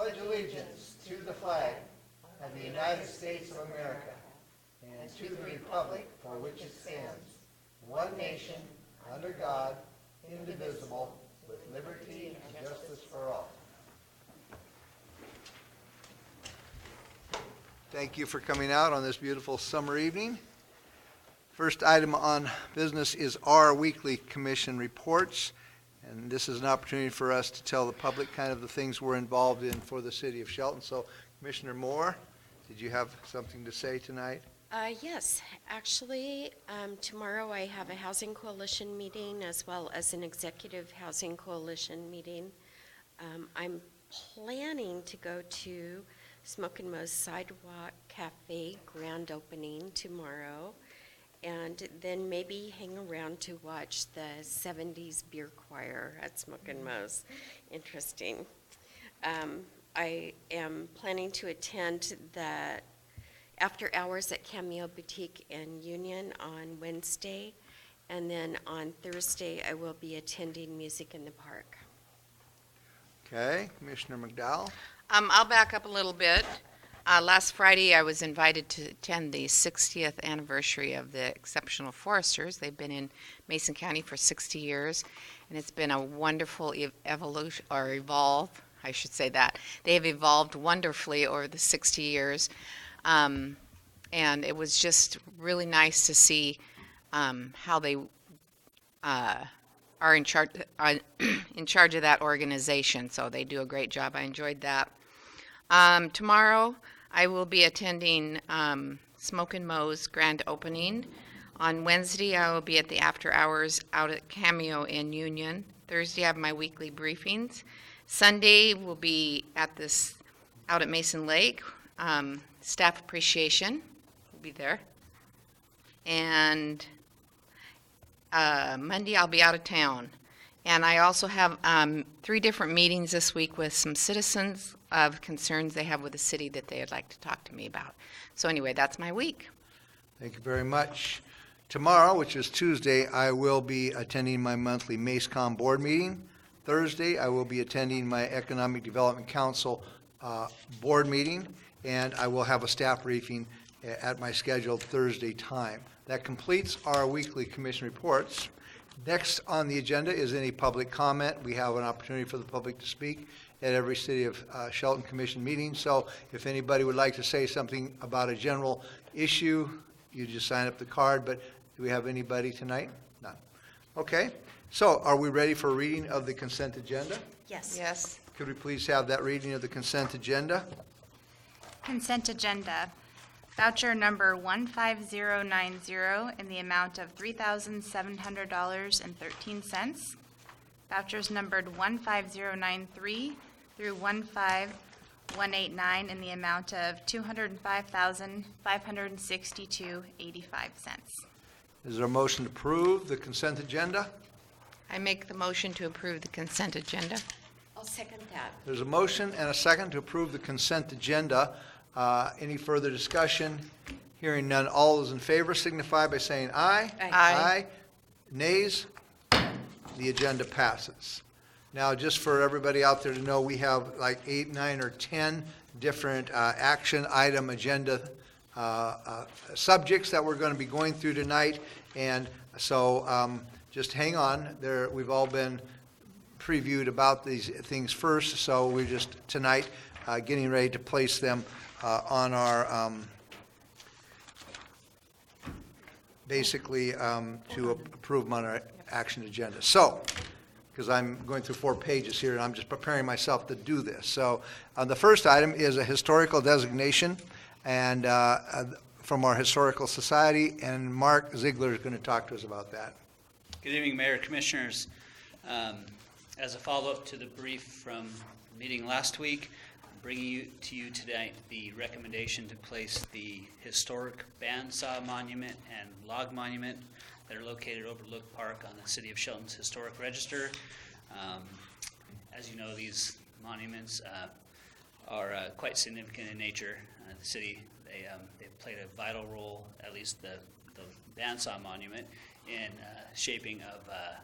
pledge allegiance to the flag of the United States of America and to the republic for which it stands, one nation, under God, indivisible, with liberty and justice for all. Thank you for coming out on this beautiful summer evening. First item on business is our weekly commission reports. And this is an opportunity for us to tell the public kind of the things we're involved in for the city of Shelton. So, Commissioner Moore, did you have something to say tonight? Yes, actually, tomorrow I have a Housing Coalition meeting as well as an Executive Housing Coalition meeting. I'm planning to go to Smoke and Mo's Sidewalk Cafe grand opening tomorrow, and then maybe hang around to watch the 70s beer choir at Smoke and Mo's. Interesting. I am planning to attend the after hours at Cameo Boutique in Union on Wednesday, and then on Thursday I will be attending Music in the Park. Okay, Commissioner McDowell. I'll back up a little bit. Last Friday, I was invited to attend the 60th anniversary of the Exceptional Foresters. They've been in Mason County for 60 years, and it's been a wonderful evolution, or evolve, I should say that. They have evolved wonderfully over the 60 years, and it was just really nice to see how they are in charge of that organization. So they do a great job. I enjoyed that. Tomorrow, I will be attending Smoke and Mo's grand opening. On Wednesday, I will be at the after hours out at Cameo in Union. Thursday, I have my weekly briefings. Sunday, we'll be out at Mason Lake. Staff appreciation will be there. And Monday, I'll be out of town. And I also have 3 different meetings this week with some citizens of concerns they have with the city that they would like to talk to me about. So anyway, that's my week. Thank you very much. Tomorrow, which is Tuesday, I will be attending my monthly MACECOM board meeting. Thursday, I will be attending my Economic Development Council board meeting, and I will have a staff briefing at my scheduled Thursday time. That completes our weekly commission reports. Next on the agenda is any public comment. We have an opportunity for the public to speak at every City of Shelton Commission meeting. So if anybody would like to say something about a general issue, you just sign up the card. But do we have anybody tonight? None. Okay. So are we ready for a reading of the consent agenda? Yes. Yes. Could we please have that reading of the consent agenda? Consent agenda. Voucher number 15090 in the amount of $3,700.13. Vouchers numbered 15093 through 15189 in the amount of $205,562.85. Is there a motion to approve the consent agenda? I make the motion to approve the consent agenda. I'll second that. There's a motion and a second to approve the consent agenda. Any further discussion? Hearing none, all those in favor signify by saying aye. Aye. Aye. Nays? The agenda passes. Now, just for everybody out there to know, we have like 8, 9, or 10 different action item agenda subjects that we're going to be going through tonight. And so just hang on. We've all been previewed about these things first, so we're just tonight getting ready to place them on our basically to approve them on our action agenda. So, because I'm going through 4 pages here and I'm just preparing myself to do this. So the first item is a historical designation and from our Historical Society, and Mark Ziegler is going to talk to us about that. Good evening, Mayor, Commissioners. As a follow-up to the brief from the meeting last week, I'm bringing to you tonight the recommendation to place the historic bandsaw monument and log monument that are located at Overlook Park on the City of Shelton's Historic Register. As you know, these monuments are quite significant in nature. The city, they've played a vital role, at least the bandsaw monument, in shaping of the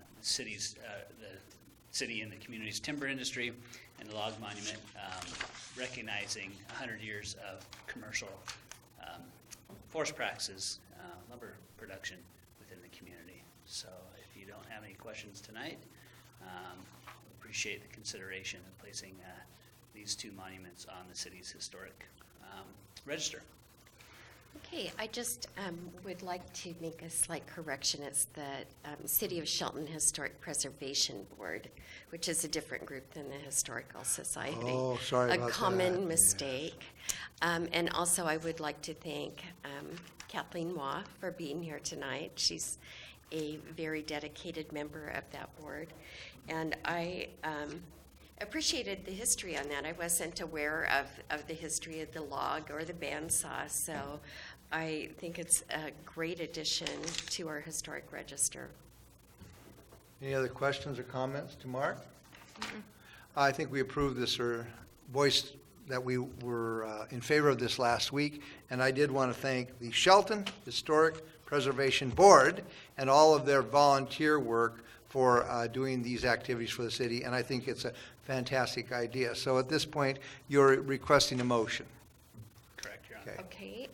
city and the community's timber industry, and the log monument recognizing 100 years of commercial forest practices, lumber production within the community. So if you don't have any questions tonight, appreciate the consideration of placing these two monuments on the city's historic register. Okay, I just would like to make a slight correction. It's the City of Shelton Historic Preservation Board, which is a different group than the Historical Society. Oh, sorry about that. A common mistake. And also, I would like to thank Kathleen Waugh for being here tonight. She's a very dedicated member of that board. And I appreciated the history on that. I wasn't aware of the history of the log or the bandsaw, so I think it's a great addition to our historic register. Any other questions or comments to Mark? I think we approved this or voiced that we were in favor of this last week, and I did want to thank the Shelton Historic Preservation Board and all of their volunteer work for doing these activities for the city, and I think it's a fantastic idea. So at this point, you're requesting a motion. Correct, Your Honor. Okay. Okay.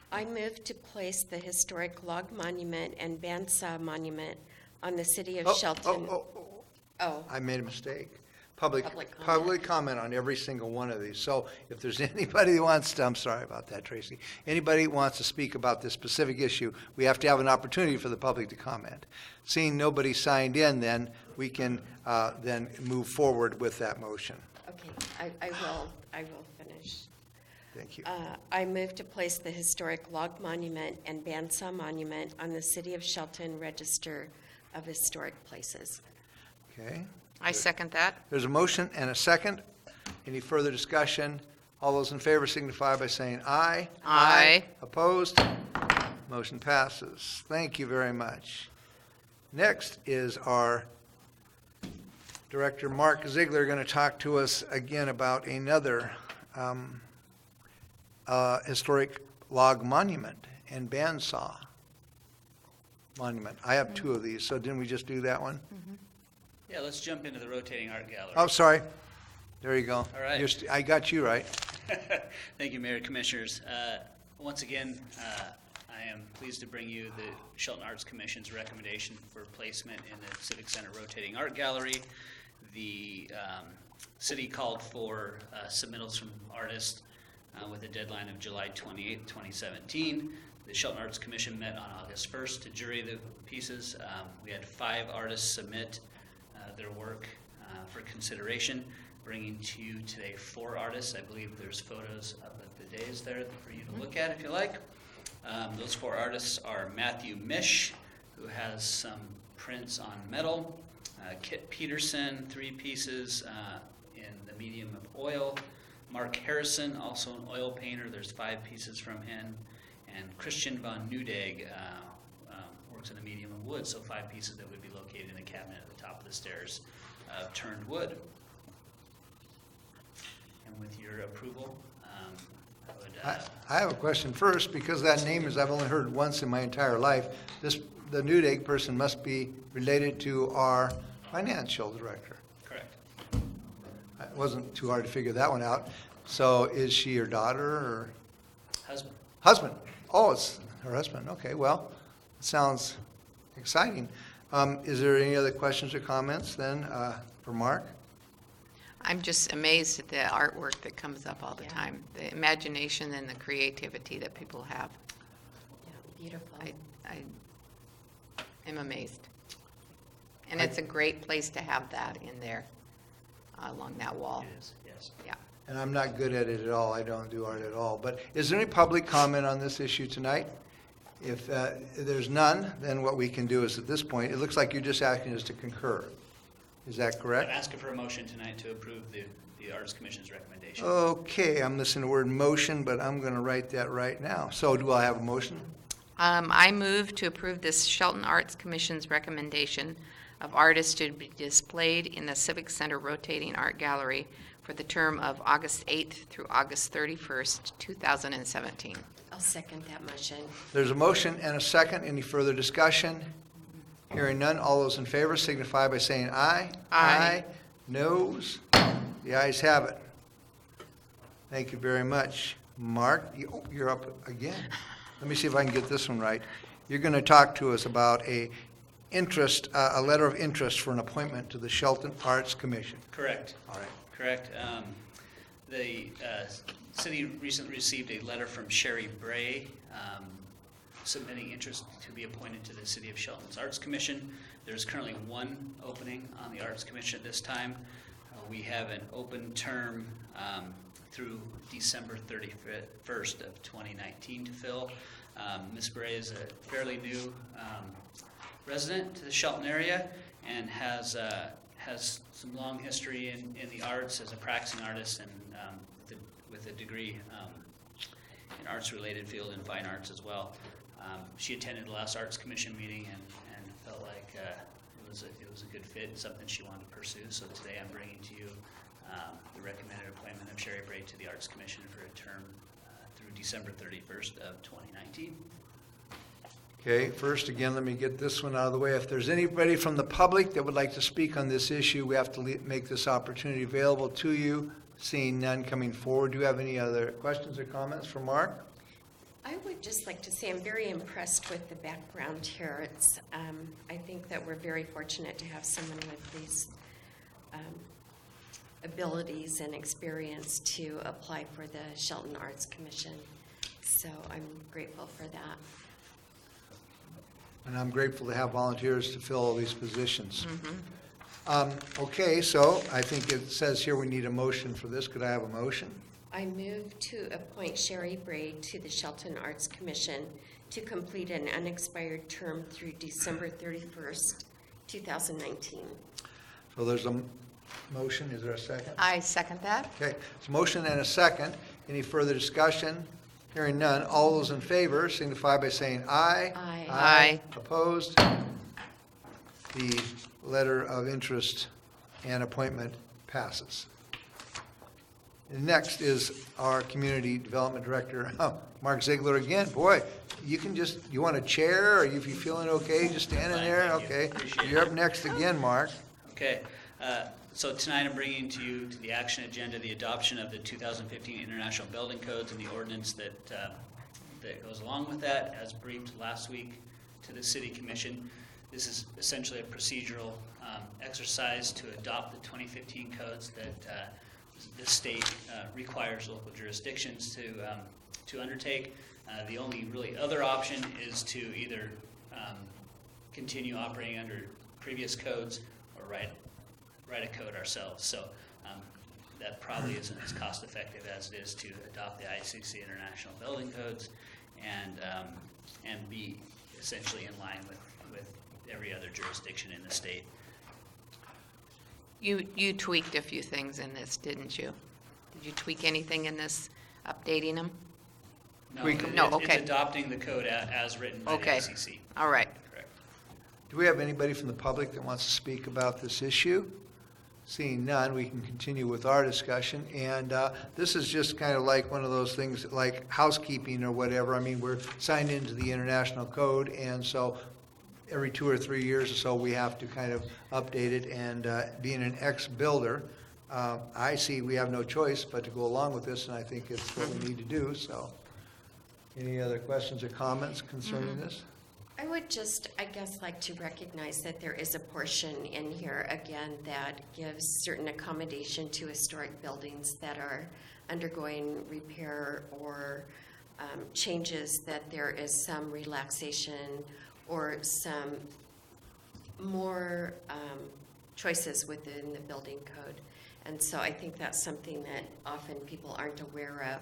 I move to place the historic log monument and bandsaw monument on the City of Shelton. Oh, I made a mistake. Public Public comment. comment on every single one of these. So if there's anybody that wants to, I'm sorry about that, Tracy. Anybody who wants to speak about this specific issue, we have to have an opportunity for the public to comment. Seeing nobody signed in, then we can then move forward with that motion. okay. I will finish. Thank you. I move to place the historic log monument and bandsaw monument on the City of Shelton Register of Historic Places. Okay. I second that. There's a motion and a second. Any further discussion? All those in favor signify by saying aye. Aye. Opposed? Motion passes. Thank you very much. Next is our Director Mark Ziegler going to talk to us again about another historic log monument and bandsaw monument. I have two of these, so didn't we just do that one? Yeah, let's jump into the rotating art gallery. Oh, sorry. There you go. All right. I got you right. Thank you, Mayor, Commissioners. Once again, I am pleased to bring you the Shelton Arts Commission's recommendation for placement in the Civic Center Rotating Art Gallery. The city called for submittals from artists with a deadline of July 28, 2017. The Shelton Arts Commission met on August 1st to jury the pieces. We had 5 artists submit their work for consideration, bringing to you today 4 artists. I believe there's photos up at the dais there for you to look at if you like. Those 4 artists are Matthew Mish, who has some prints on metal, Kit Peterson, 3 pieces in the medium of oil, Mark Harrison, also an oil painter, there's 5 pieces from him, and Christian von Newdegg works in the medium of wood, so 5 pieces that would be located in a cabinet at the top of the stairs of turned wood. And with your approval, I would... I have a question first, because that name is, I've only heard once in my entire life. The Newdegg person must be related to our financial director. Correct. It wasn't too hard to figure that one out. So is she your daughter or Husband. husband? Oh, it's her husband. Okay, well, it sounds exciting. Is there any other questions or comments then for Mark? I'm just amazed at the artwork that comes up all the Yeah. time, the imagination and the creativity that people have. Yeah, beautiful. I am amazed. And it's a great place to have that in there, along that wall. It is, yes. Yeah. And I'm not good at it at all. I don't do art at all. But is there any public comment on this issue tonight? If there's none, then what we can do is at this point, it looks like you're just asking us to concur. Is that I'm correct? asking for a motion tonight to approve the Arts Commission's recommendation. Okay, I'm missing the word motion, but I'm going to write that right now. So do I have a motion? I move to approve this Shelton Arts Commission's recommendation of artists to be displayed in the Civic Center Rotating Art Gallery for the term of August 8th through August 31st, 2017. I'll second that motion. There's a motion and a second. Any further discussion? Hearing none, all those in favor signify by saying aye. Aye. Noes? The ayes have it. Thank you very much. Mark, you're up again. Let me see if I can get this one right. You're going to talk to us about a letter of interest for an appointment to the Shelton Arts Commission. Correct. All right. Correct. The city recently received a letter from Sherry Bray submitting interest to be appointed to the City of Shelton's Arts Commission. There's currently one opening on the Arts Commission at this time. We have an open term through December 31st of 2019 to fill. Ms. Bray is a fairly new resident to the Shelton area and has some long history in the arts as a practicing artist and with a degree in arts-related field and fine arts as well. She attended the last Arts Commission meeting and felt like it was a good fit and something she wanted to pursue. So today I'm bringing to you the recommended appointment of Sherry Bray to the Arts Commission for a term through December 31st of 2019. Okay, first, again, let me get this one out of the way. If there's anybody from the public that would like to speak on this issue, we have to make this opportunity available to you. Seeing none coming forward, do you have any other questions or comments for Mark? I would just like to say I'm very impressed with the background here. It's, I think that we're very fortunate to have someone with these abilities and experience to apply for the Shelton Arts Commission. So I'm grateful for that. And I'm grateful to have volunteers to fill all these positions. Okay, so I think it says here we need a motion for this. Could I have a motion? I move to appoint Sherry Bray to the Shelton Arts Commission to complete an unexpired term through December 31st, 2019. So there's a motion. Is there a second? I second that. Okay, it's a motion and a second. Any further discussion? Hearing none. All those in favor signify by saying aye. Aye. Aye. Opposed? The letter of interest and appointment passes. And next is our Community Development Director, Mark Ziegler again. Boy, you want a chair, or if you're feeling okay, just standing Fine, there? thank you. Okay. Appreciate it. You're up next again, Mark. Okay, so tonight I'm bringing to you to the action agenda the adoption of the 2015 International Building Codes and the ordinance that goes along with that, as briefed last week to the City Commission. This is essentially a procedural exercise to adopt the 2015 codes that the state requires local jurisdictions to undertake. The only really other option is to either continue operating under previous codes or write a code ourselves. So that probably isn't as cost effective as it is to adopt the ICC International Building Codes and be essentially in line with every other jurisdiction in the state. You tweaked a few things in this, didn't you? Did you tweak anything in this, updating them? No, We can- No, it's okay. adopting the code as written by the Okay. ICC. All right. Correct. Do we have anybody from the public that wants to speak about this issue? Seeing none, we can continue with our discussion. And this is just kind of like one of those things like housekeeping or whatever. I mean, we're signed into the international code, and so every 2 or 3 years or so, we have to kind of update it. And being an ex-builder, I see we have no choice but to go along with this, and I think it's what we need to do. So any other questions or comments concerning this? I would just, I guess, like to recognize that there is a portion in here, again, that gives certain accommodation to historic buildings that are undergoing repair or changes, that there is some relaxation or some more choices within the building code. And so I think that's something that often people aren't aware of.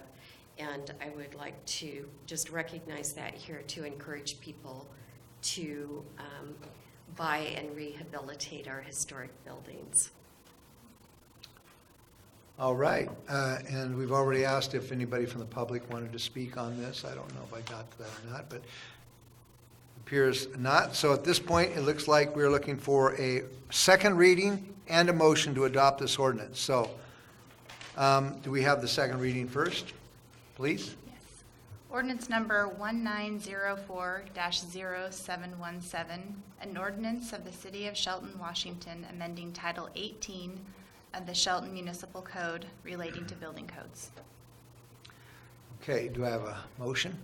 And I would like to just recognize that here to encourage people to buy and rehabilitate our historic buildings. All right, and we've already asked if anybody from the public wanted to speak on this. I don't know if I got to that or not, but appears not. So at this point, it looks like we're looking for a second reading and a motion to adopt this ordinance. So do we have the second reading first, please? Ordinance number 1904-0717, an ordinance of the City of Shelton, Washington, amending Title 18 of the Shelton Municipal Code relating to building codes. Okay, do I have a motion?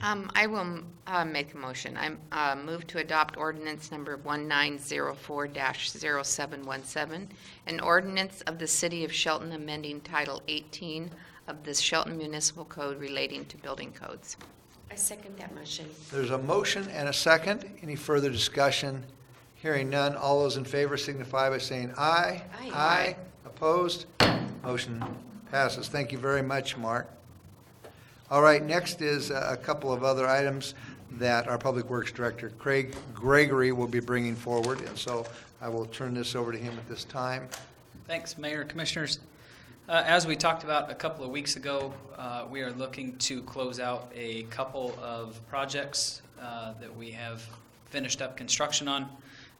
I will make a motion. I move to adopt ordinance number 1904-0717, an ordinance of the City of Shelton amending Title 18 of the Shelton Municipal Code relating to building codes. I second that motion. There's a motion and a second. Any further discussion? Hearing none. All those in favor signify by saying aye. Aye. Aye. Opposed? Motion passes. Thank you very much, Mark. All right, next is a couple of other items that our Public Works Director, Craig Gregory, will be bringing forward, and so I will turn this over to him at this time. Thanks, Mayor, Commissioners. As we talked about a couple of weeks ago, we are looking to close out a couple of projects that we have finished up construction on.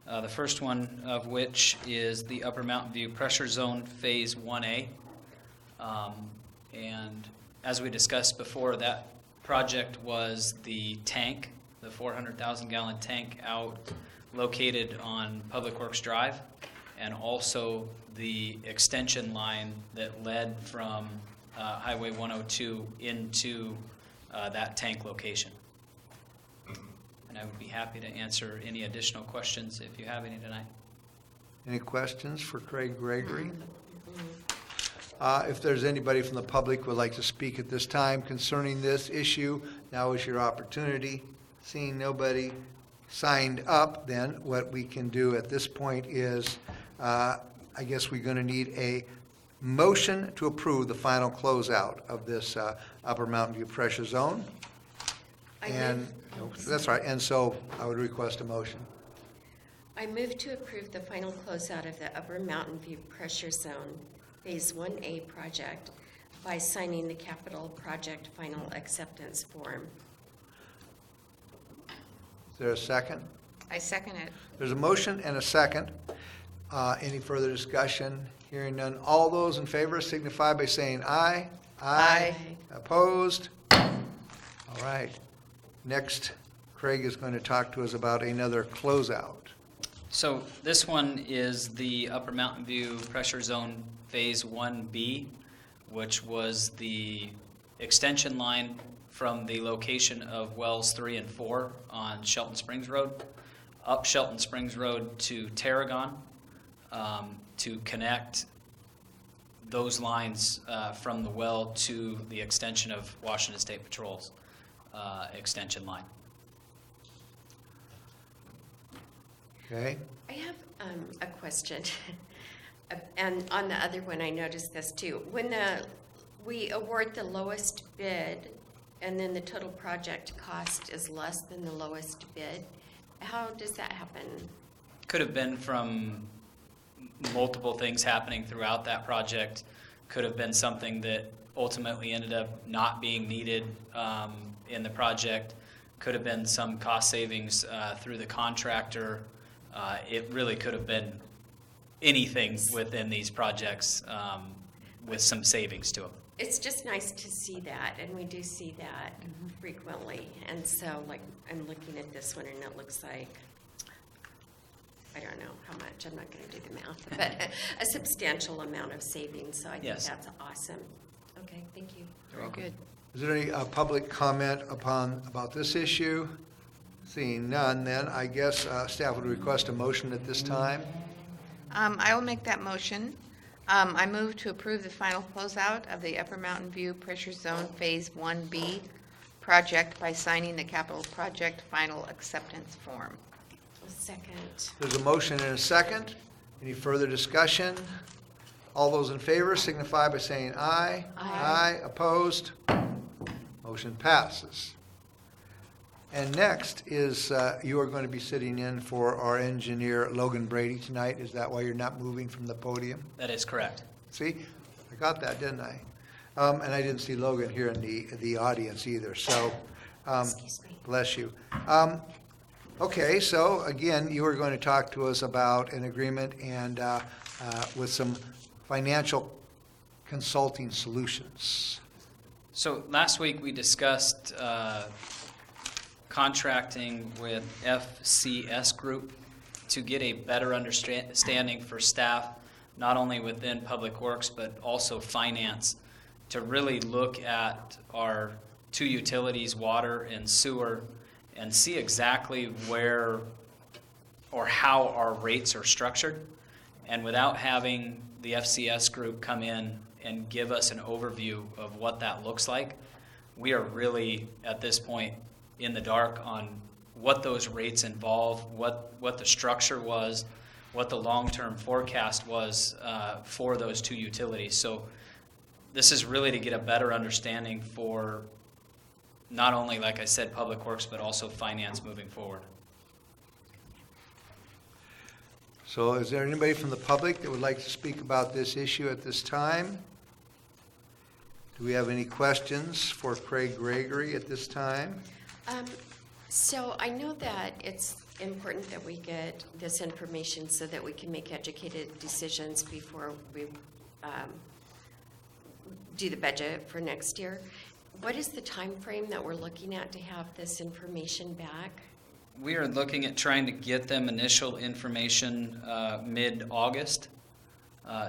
The first one of which is the Upper Mountain View Pressure Zone Phase 1A. And as we discussed before, that project was the tank, the 400,000 gallon tank out located on Public Works Drive, and also the extension line that led from Highway 102 into that tank location. And I would be happy to answer any additional questions if you have any tonight. Any questions for Craig Gregory? If there's anybody from the public who would like to speak at this time concerning this issue, now is your opportunity. Seeing nobody signed up, then what we can do at this point is, I guess we're going to need a motion to approve the final closeout of this Upper Mountain View Pressure Zone. That's right, and so I would request a motion. I move to approve the final closeout of the Upper Mountain View Pressure Zone Phase 1A project by signing the capital project final acceptance form. Is there a second? I second it. There's a motion and a second. Any further discussion? Hearing none. All those in favor signify by saying aye. Aye. Opposed? All right. Next, Craig is going to talk to us about another closeout. So this one is the Upper Mountain View Pressure Zone Phase 1B, which was the extension line from the location of wells 3 and 4 on Shelton Springs Road, up Shelton Springs Road to Tarragon, to connect those lines from the well to the extension of Washington State Patrol's extension line. Okay? I have a question. And on the other one, I noticed this too. When we award the lowest bid and then the total project cost is less than the lowest bid, how does that happen? Could have been from multiple things happening throughout that project. Could have been something that ultimately ended up not being needed in the project. Could have been some cost savings through the contractor. It really could have been anything within these projects with some savings to them. It's just nice to see that, and we do see that frequently. And so, like, I'm looking at this one, and it looks like, I don't know how much, I'm not going to do the math, but a substantial amount of savings, so I think Yes. that's awesome. Okay, thank you. Very good. Is there any public comment about this issue? Seeing none, then I guess staff would request a motion at this time. I will make that motion. I move to approve the final closeout of the Upper Mountain View Pressure Zone Phase 1B project by signing the capital project final acceptance form. A second. There's a motion and a second. Any further discussion? All those in favor signify by saying aye. Aye. Opposed? Motion passes. And next is, you are going to be sitting in for our engineer Logan Brady tonight. Is that why you're not moving from the podium? That is correct. See, I got that, didn't I? And I didn't see Logan here in the audience either, so, Excuse me. bless you. Okay, so again, you are going to talk to us about an agreement and with some financial consulting solutions. So last week we discussed contracting with FCS Group to get a better understanding for staff not only within Public Works, but also Finance, to really look at our two utilities, water and sewer, and see exactly where or how our rates are structured. And without having the FCS group come in and give us an overview of what that looks like, we are really, at this point, in the dark on what those rates involve, what the structure was, what the long-term forecast was for those two utilities. So this is really to get a better understanding for not only, like I said, Public Works, but also Finance moving forward. So is there anybody from the public that would like to speak about this issue at this time? Do we have any questions for Craig Gregory at this time? So I know that it's important that we get this information so that we can make educated decisions before we do the budget for next year. What is the time frame that we're looking at to have this information back? We are looking at trying to get them initial information mid-August,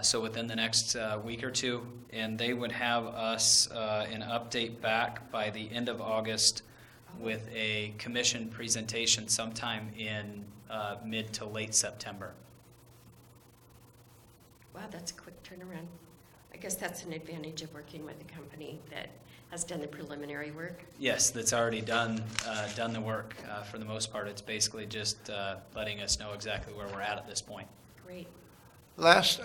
so within the next week or two, and they would have us an update back by the end of August with a commission presentation sometime in mid to late September. Wow, that's a quick turnaround. I guess that's an advantage of working with a company that has done the preliminary work. Yes, that's already done the work. For the most part, it's basically just letting us know exactly where we're at this point. Great. Last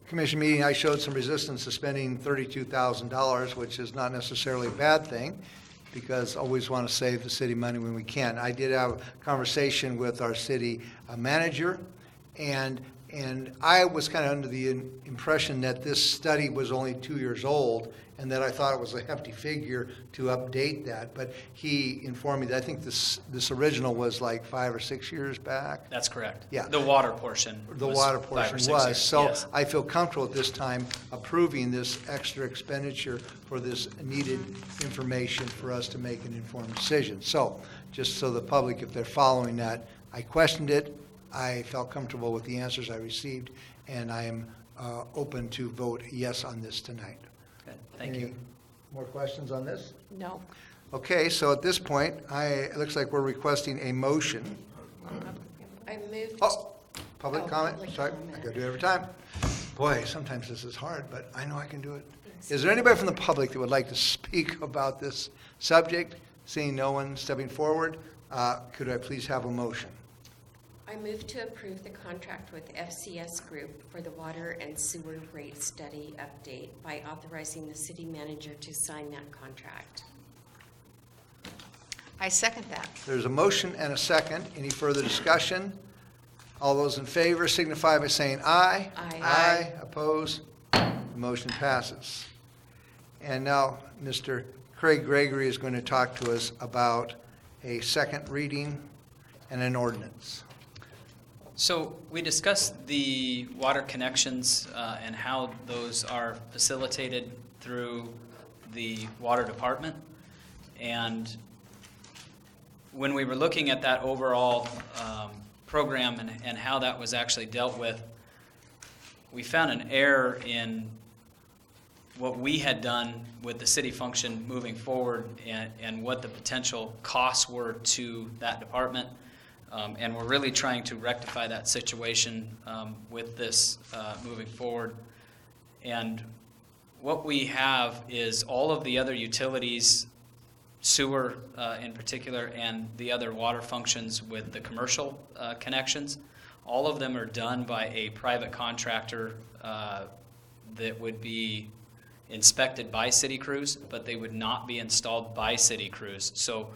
commission meeting, I showed some resistance to spending $32,000, which is not necessarily a bad thing, because always want to save the city money when we can. I did have a conversation with our city manager, and I was kind of under the impression that this study was only 2 years old, and that I thought it was a hefty figure to update that. But he informed me that I think this original was like 5 or 6 years back. That's correct. Yeah. The water portion. The was water 5 or portion 6 was. years. So Yes. I feel comfortable at this time approving this extra expenditure for this needed information for us to make an informed decision. So just so the public, if they're following that, I questioned it. I felt comfortable with the answers I received, and I am open to vote yes on this tonight. Good. Thank Any you. more questions on this? No. Okay, so at this point, it looks like we're requesting a motion. I moved. Oh, public Oh, comment? public Sorry, comment. I gotta do it every time. Boy, sometimes this is hard, but I know I can do it. Is there anybody from the public that would like to speak about this subject? Seeing no one stepping forward, could I please have a motion? I move to approve the contract with FCS Group for the water and sewer rate study update by authorizing the city manager to sign that contract. I second that. There's a motion and a second. Any further discussion? All those in favor signify by saying aye. Aye. Aye, oppose, the motion passes. And now, Mr. Craig Gregory is going to talk to us about a second reading and an ordinance. So we discussed the water connections and how those are facilitated through the water department. And when we were looking at that overall program and how that was actually dealt with, we found an error in what we had done with the city function moving forward and what the potential costs were to that department. And we're really trying to rectify that situation with this moving forward. And what we have is all of the other utilities, sewer in particular, and the other water functions with the commercial connections. All of them are done by a private contractor that would be inspected by city crews, but they would not be installed by city crews. So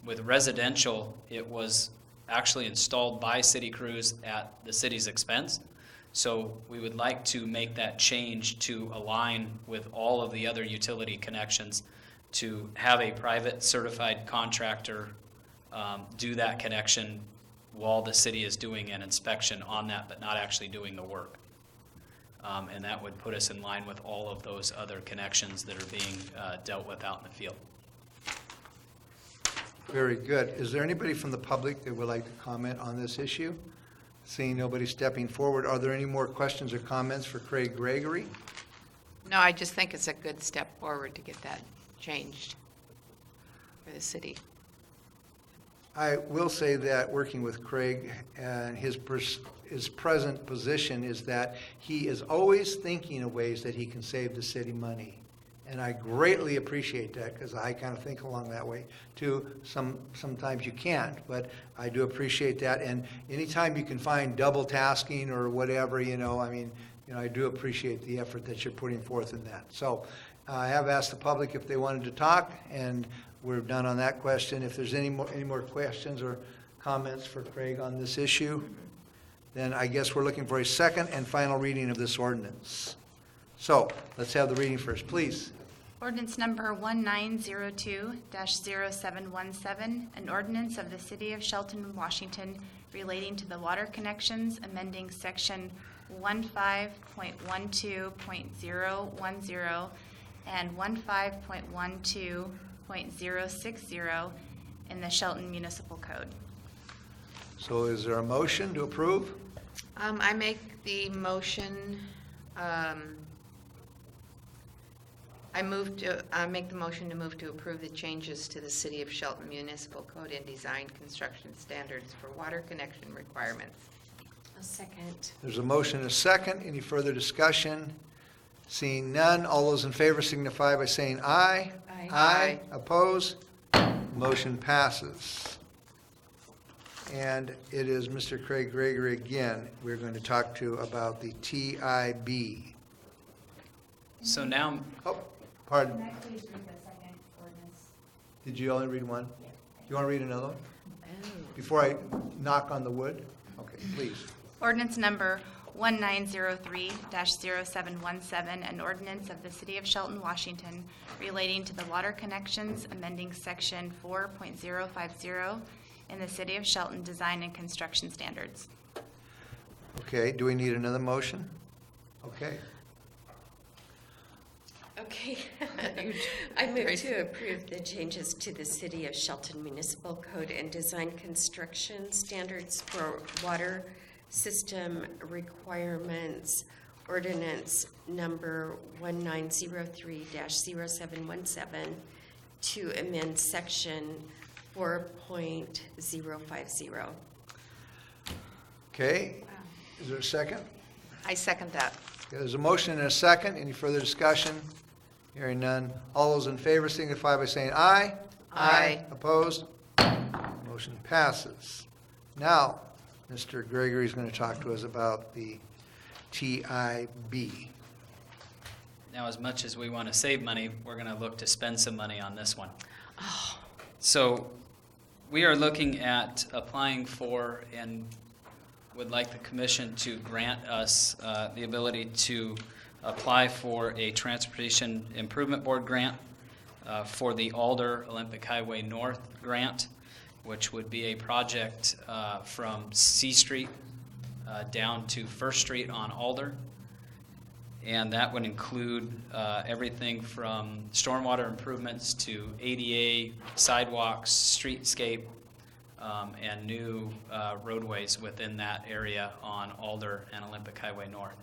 with residential, it was actually installed by city crews at the city's expense. So we would like to make that change to align with all of the other utility connections, to have a private certified contractor do that connection while the city is doing an inspection on that, but not actually doing the work. And that would put us in line with all of those other connections that are being dealt with out in the field. Very good. Is there anybody from the public that would like to comment on this issue? Seeing nobody stepping forward, are there any more questions or comments for Craig Gregory? No, I just think it's a good step forward to get that changed for the city. I will say that working with Craig and his present position is that he is always thinking of ways that he can save the city money. And I greatly appreciate that because I kind of think along that way too. Sometimes you can't, but I do appreciate that. And anytime you can find double tasking or whatever, I do appreciate the effort that you're putting forth in that. So I have asked the public if they wanted to talk, and we're done on that question. If there's any more questions or comments for Craig on this issue, then I guess we're looking for a second and final reading of this ordinance. So let's have the reading first, please. Ordinance number 1902-0717, an ordinance of the City of Shelton, Washington relating to the water connections, amending section 15.12.010 and 15.12.060 in the Shelton Municipal Code. So is there a motion to approve? I make the motion, I make the motion to move to approve the changes to the City of Shelton Municipal Code and Design Construction Standards for water connection requirements. A second. There's a motion and a second. Any further discussion? Seeing none, all those in favor signify by saying aye. Aye. Aye. Oppose? Motion passes. And it is Mr. Craig Gregory again we're going to talk to about the TIB. So now, Oh, pardon. Can I please read the second ordinance? Did you only read one? Do you want to read another one Oh. before I knock on the wood? Okay, please. Ordinance number 1903-0717, an ordinance of the City of Shelton, Washington relating to the water connections, amending section 4.050 in the City of Shelton Design and Construction Standards. Okay, do we need another motion? Okay. Okay. I move to approve the changes to the City of Shelton Municipal Code and Design Construction Standards for Water System Requirements, Ordinance Number 1903-0717, to amend Section 4.050. Okay, is there a second? I second that. Okay, there's a motion and a second. Any further discussion? Hearing none. All those in favor signify by saying aye. Aye. Opposed? Motion passes. Now, Mr. Gregory is going to talk to us about the TIB. now as much as we want to save money, we're going to look to spend some money on this one. So we are looking at applying for and would like the commission to grant us the ability to apply for a Transportation Improvement Board grant for the Alder Olympic Highway North grant, which would be a project from C Street down to First Street on Alder. And that would include everything from stormwater improvements to ADA, sidewalks, streetscape, and new roadways within that area on Alder and Olympic Highway North.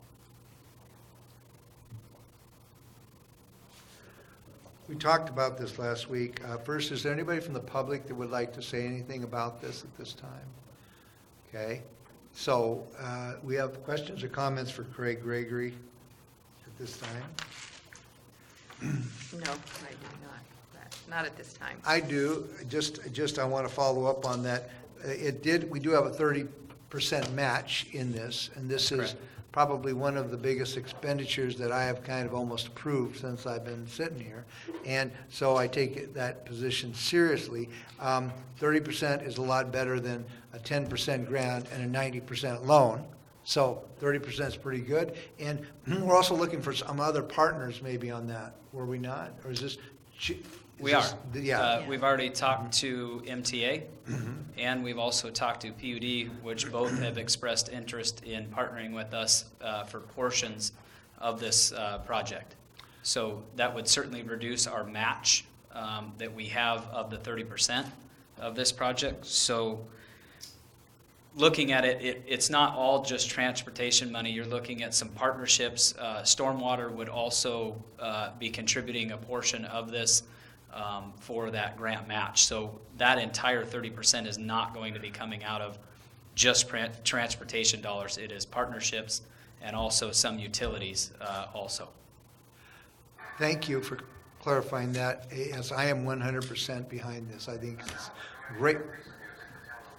We talked about this last week. First, is there anybody from the public that would like to say anything about this at this time? Okay, so we have questions or comments for Craig Gregory at this time? No, I do not. Not at this time. I do. Just I want to follow up on that. We do have a 30% match in this, and this is Correct. probably one of the biggest expenditures that I have kind of almost approved since I've been sitting here. And so I take that position seriously. 30% is a lot better than a 10% grant and a 90% loan. So 30% is pretty good. And we're also looking for some other partners maybe on that. Were we not? Or is this? We are. Yeah. We've already talked to MTA, and we've also talked to PUD, which both have expressed interest in partnering with us for portions of this project. So that would certainly reduce our match that we have of the 30% of this project. So looking at it, it's not all just transportation money. You're looking at some partnerships. Stormwater would also be contributing a portion of this for that grant match. So that entire 30% is not going to be coming out of just transportation dollars. It is partnerships and also some utilities also. Thank you for clarifying that, as I am 100% behind this. I think it's great.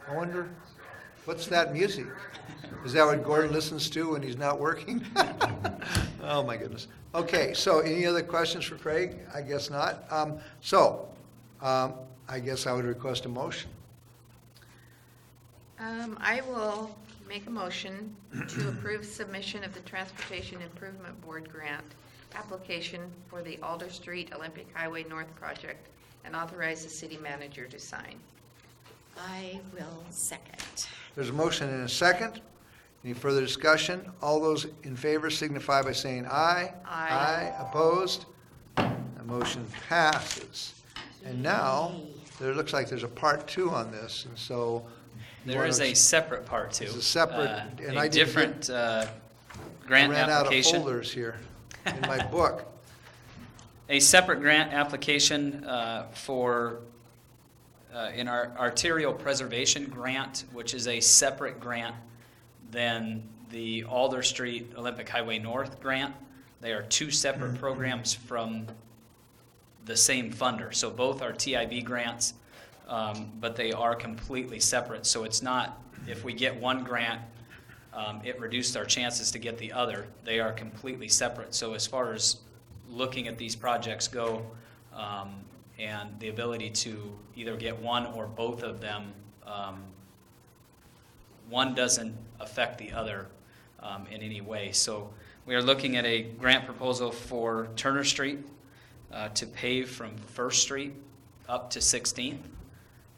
I wonder, what's that music? Is that what Gordon listens to when he's not working? Oh, my goodness. Okay, so any other questions for Craig? I guess not. I guess I would request a motion. I will make a motion to approve submission of the Transportation Improvement Board grant application for the Alder Street Olympic Highway North project and authorize the city manager to sign. I will second. There's a motion and a second. Any further discussion? All those in favor signify by saying aye. Aye. Aye. Opposed? The motion passes. And now, there looks like there's a part 2 on this, and so. you There is wanna- a separate part two. There's a separate- and I A didn't different grant I ran out of application. folders here in my book. A separate grant application for, in our arterial preservation grant, which is a separate grant than the Alder Street Olympic Highway North grant. They are two separate programs from the same funder. So both are TIB grants, but they are completely separate. So it's not, if we get one grant, it reduced our chances to get the other. They are completely separate. So as far as looking at these projects go, and the ability to either get one or both of them, one doesn't affect the other in any way. So we are looking at a grant proposal for Turner Street to pave from First Street up to 16th.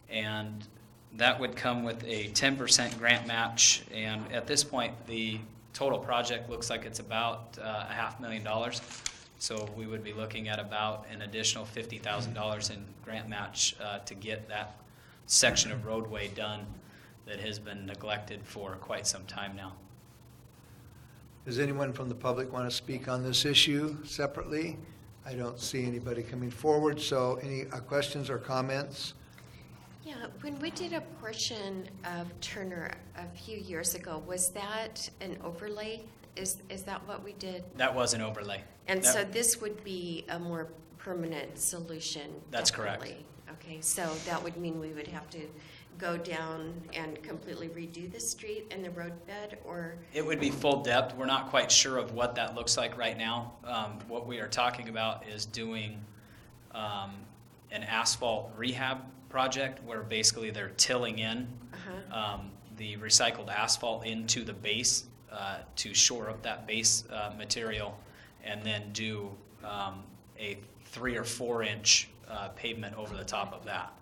And that would come with a 10% grant match. And at this point, the total project looks like it's about $500,000. So we would be looking at about an additional $50,000 in grant match to get that section of roadway done that has been neglected for quite some time now. Does anyone from the public want to speak on this issue separately? I don't see anybody coming forward, so any questions or comments? Yeah, when we did a portion of Turner a few years ago, was that an overlay? Is that what we did? That was an overlay. And That- so this would be a more permanent solution? That's correct. definitely. Okay, so that would mean we would have to go down and completely redo the street and the roadbed, or? It would be full depth. We're not quite sure of what that looks like right now. What we are talking about is doing an asphalt rehab project where basically they're tilling in the recycled asphalt into the base to shore up that base material, and then do a 3 or 4 inch pavement over the top of that.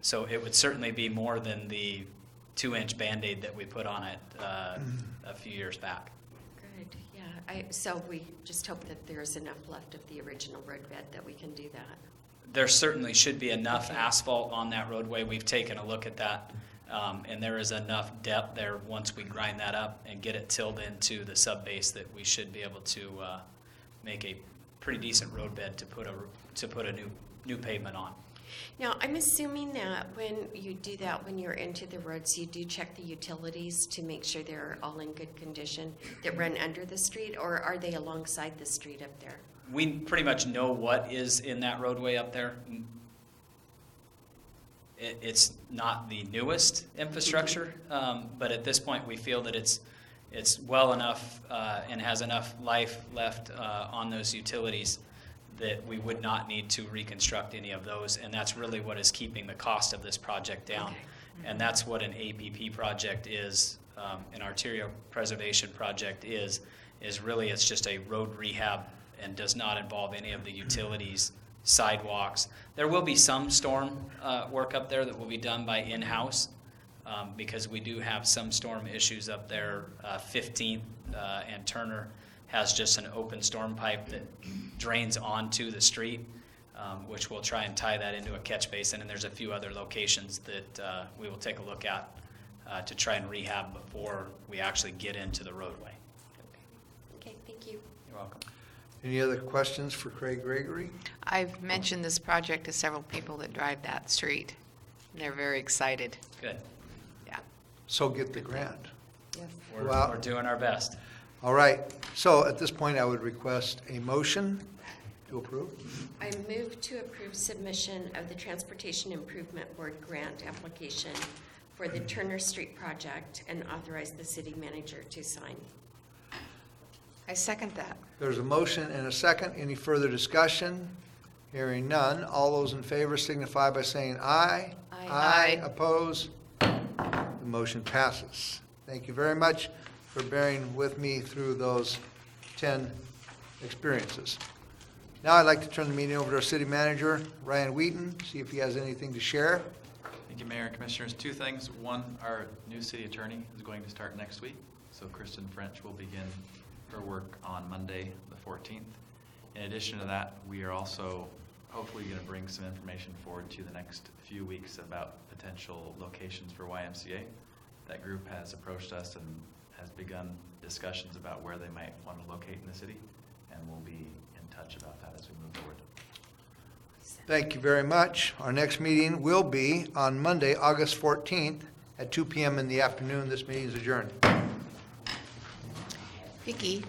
So it would certainly be more than the 2-inch Band-Aid that we put on it a few years back. Good, yeah. So we just hope that there's enough left of the original roadbed that we can do that. There certainly should be enough asphalt on that roadway. We've taken a look at that, and there is enough depth there once we grind that up and get it tilled into the subbase that we should be able to make a pretty decent roadbed to put a new pavement on. Now, I'm assuming that when you do that, when you're into the roads, you do check the utilities to make sure they're all in good condition that run under the street, or are they alongside the street up there? We pretty much know what is in that roadway up there. It's not the newest infrastructure, but at this point, we feel that it's well enough and has enough life left on those utilities that we would not need to reconstruct any of those, and that's really what is keeping the cost of this project down. Okay. And that's what an APP project is, an arterial preservation project is really, it's just a road rehab and does not involve any of the utilities, sidewalks. There will be some storm work up there that will be done by in-house, because we do have some storm issues up there. 15th and Turner has just an open storm pipe that drains onto the street, which we'll try and tie that into a catch basin. And there's a few other locations that we will take a look at to try and rehab before we actually get into the roadway. Okay, thank you. You're welcome. Any other questions for Craig Gregory? I've mentioned this project to several people that drive that street. And they're very excited. Good. Yeah. So get the grant. We're, Wow. we're doing our best. All right, so at this point, I would request a motion to approve. I move to approve submission of the Transportation Improvement Board grant application for the Turner Street project and authorize the city manager to sign. I second that. There's a motion and a second. Any further discussion? Hearing none. All those in favor signify by saying aye. Aye. Aye. Oppose? The motion passes. Thank you very much for bearing with me through those 10 experiences. Now I'd like to turn the meeting over to our city manager, Ryan Wheaton, see if he has anything to share. Thank you, Mayor and Commissioners. Two things. One, our new city attorney is going to start next week. So Kristen French will begin her work on Monday, the 14th. In addition to that, we are also hopefully going to bring some information forward to the next few weeks about potential locations for YMCA. That group has approached us and has begun discussions about where they might want to locate in the city, and we'll be in touch about that as we move forward. Thank you very much. Our next meeting will be on Monday, August 14th at 2 p.m. in the afternoon. This meeting is adjourned. Vicki?